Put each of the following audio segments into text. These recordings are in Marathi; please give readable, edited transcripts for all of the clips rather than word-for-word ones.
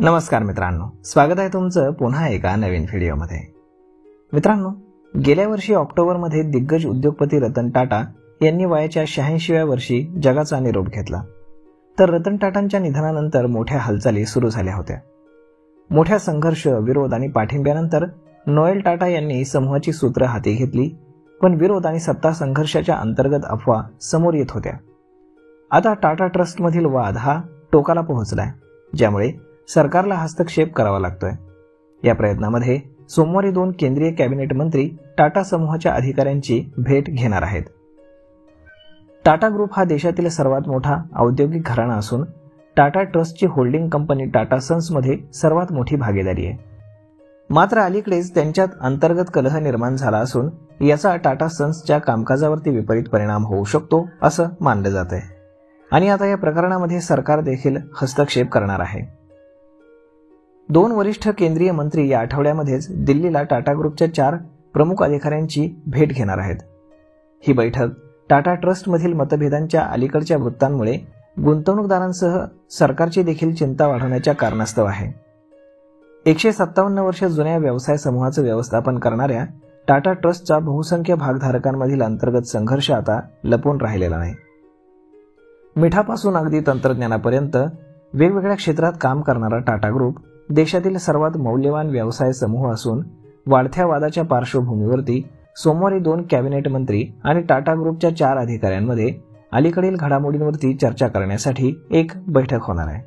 नमस्कार मित्रांनो, स्वागत आहे तुमचं पुन्हा एका नवीन व्हिडिओमध्ये। मित्रांनो, गेल्या वर्षी ऑक्टोबरमध्ये दिग्गज उद्योगपती रतन टाटा यांनी वयाच्या 86व्या वर्षी जगाचा निरोप घेतला। तर रतन टाटांच्या निधनानंतर मोठ्या हालचाली सुरू झाल्या होत्या। मोठ्या संघर्ष, विरोध आणि पाठिंब्यानंतर नोएल टाटा यांनी समूहाची सूत्र हाती घेतली, पण विरोध आणि सत्ता संघर्षाच्या अंतर्गत अफवा समोर येत होत्या। आता टाटा ट्रस्टमधील वाद हा टोकाला पोहोचलाय, ज्यामुळे सरकारला हस्तक्षेप करावा लागतोय। या प्रयत्नामध्ये सोमवारी 2 केंद्रीय कॅबिनेट मंत्री टाटा समूहाच्या अधिकाऱ्यांची भेट घेणार आहेत। टाटा ग्रुप हा देशातील सर्वात मोठा औद्योगिक घराणा असून टाटा ट्रस्टची होल्डिंग कंपनी टाटा सन्समध्ये सर्वात मोठी भागीदारी आहे। मात्र अलीकडेच त्यांच्यात अंतर्गत कलह निर्माण झाला असून याचा टाटा सन्सच्या कामकाजावरती विपरीत परिणाम होऊ शकतो असं मानलं जात आहे आणि आता या प्रकरणामध्ये सरकार देखील हस्तक्षेप करणार आहे। 2 वरिष्ठ केंद्रीय मंत्री या आठवड्यामध्येच दिल्लीला टाटा ग्रुपच्या 4 प्रमुख अधिकाऱ्यांची भेट घेणार आहेत। ही बैठक टाटा ट्रस्टमधील मतभेदांच्या अलीकडच्या वृत्तांमुळे गुंतवणूकदारांसह सरकारची देखील चिंता वाढवण्याच्या कारणास्तव आहे। 157 वर्ष जुन्या व्यवसाय समूहाचं व्यवस्थापन करणाऱ्या टाटा ट्रस्टचा बहुसंख्य भागधारकांमधील अंतर्गत संघर्ष आता लपून राहिलेला नाही। मिठापासून अगदी तंत्रज्ञानापर्यंत वेगवेगळ्या क्षेत्रात काम करणारा टाटा ग्रुप देशातील सर्वात मौल्यवान व्यवसाय समूह असून वाढत्या वादाच्या पार्श्वभूमीवरती सोमवारी 2 कॅबिनेट मंत्री आणि टाटा ग्रुपच्या 4 अधिकाऱ्यांमध्ये अलीकडील घडामोडींवरती चर्चा करण्यासाठी एक बैठक होणार आहे।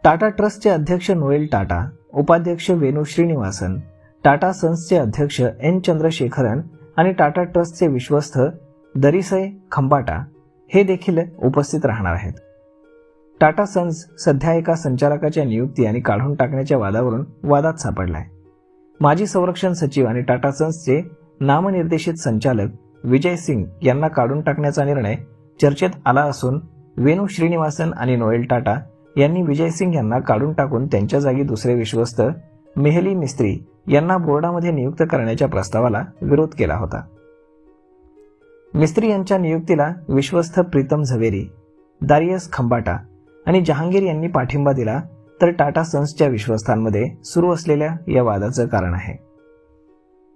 टाटा ट्रस्टचे अध्यक्ष नोएल टाटा, उपाध्यक्ष वेणू श्रीनिवासन, टाटा सन्सचे अध्यक्ष एन चंद्रशेखरन आणि टाटा ट्रस्टचे विश्वस्त दरिसय खंबाटा हे देखील उपस्थित राहणार आहेत। टाटा सन्स सध्या एका संचालकाच्या नियुक्ती आणि काढून टाकण्याच्या वादावरून वादात सापडलाय। माजी संरक्षण सचिव आणि टाटा सन्सचे नामनिर्देशित संचालक विजय सिंग यांना काढून टाकण्याचा निर्णय चर्चेत आला असून वेणू श्रीनिवासन आणि नोएल टाटा यांनी विजय सिंग यांना काढून टाकून त्यांच्या जागी दुसरे विश्वस्त मेहली मिस्त्री यांना बोर्डामध्ये नियुक्त करण्याच्या प्रस्तावाला विरोध केला होता। मिस्त्री यांच्या नियुक्तीला विश्वस्त प्रीतम झवेरी, दारियस खंबाटा आणि जहांगीर यांनी पाठिंबा दिला, तर टाटा सन्सच्या विश्वस्तांमध्ये सुरू असलेल्या या वादाचं कारण आहे।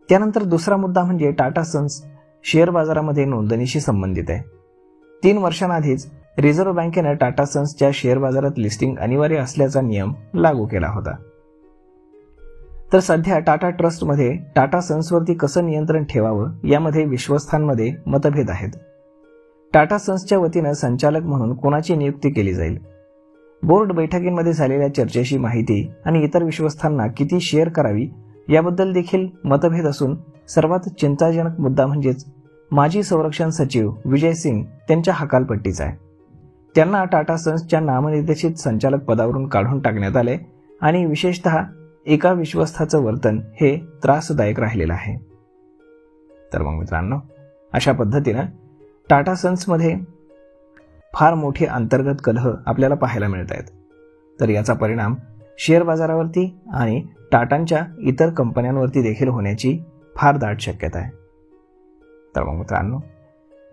त्यानंतर दुसरा मुद्दा म्हणजे टाटा सन्स शेअर बाजारामध्ये नोंदणीशी संबंधित आहे। 3 वर्षांआधीच रिझर्व्ह बँकेनं टाटा सन्सच्या शेअर बाजारात लिस्टिंग अनिवार्य असल्याचा नियम लागू केला होता। तर सध्या टाटा ट्रस्टमध्ये टाटा सन्सवरती कसं नियंत्रण ठेवावं यामध्ये विश्वस्तांमध्ये मतभेद आहेत। टाटा सन्सच्या वतीनं संचालक म्हणून कोणाची नियुक्ती केली जाईल, बोर्ड बैठकींमध्ये झालेल्या चर्चेची माहिती आणि इतर विश्वस्तांना किती शेअर करावी याबद्दल देखील मतभेद असून सर्वात चिंताजनक मुद्दा म्हणजेच माजी संरक्षण सचिव विजय सिंग त्यांच्या हकालपट्टीचा आहे। त्यांना टाटा सन्सच्या नामनिर्देशित संचालक पदावरून काढून टाकण्यात आले आणि विशेषतः एका विश्वस्ताचं वर्तन हे त्रासदायक राहिलेलं आहे। तर मग मित्रांनो, अशा पद्धतीनं टाटा सन्समध्ये फार मोठे अंतर्गत कलह आपल्याला पाहायला मिळत आहेत। तर याचा परिणाम शेअर बाजारावरती आणि टाटांच्या इतर कंपन्यांवरती देखील होण्याची फार दाट शक्यता आहे। तर मग मित्रांनो,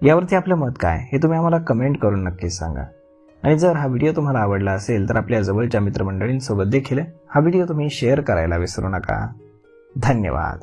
यावरती आपलं मत काय हे तुम्ही आम्हाला कमेंट करून नक्कीच सांगा आणि जर हा व्हिडिओ तुम्हाला आवडला असेल तर आपल्या जवळच्या मित्रमंडळींसोबत देखील हा व्हिडिओ तुम्ही शेअर करायला विसरू नका। धन्यवाद।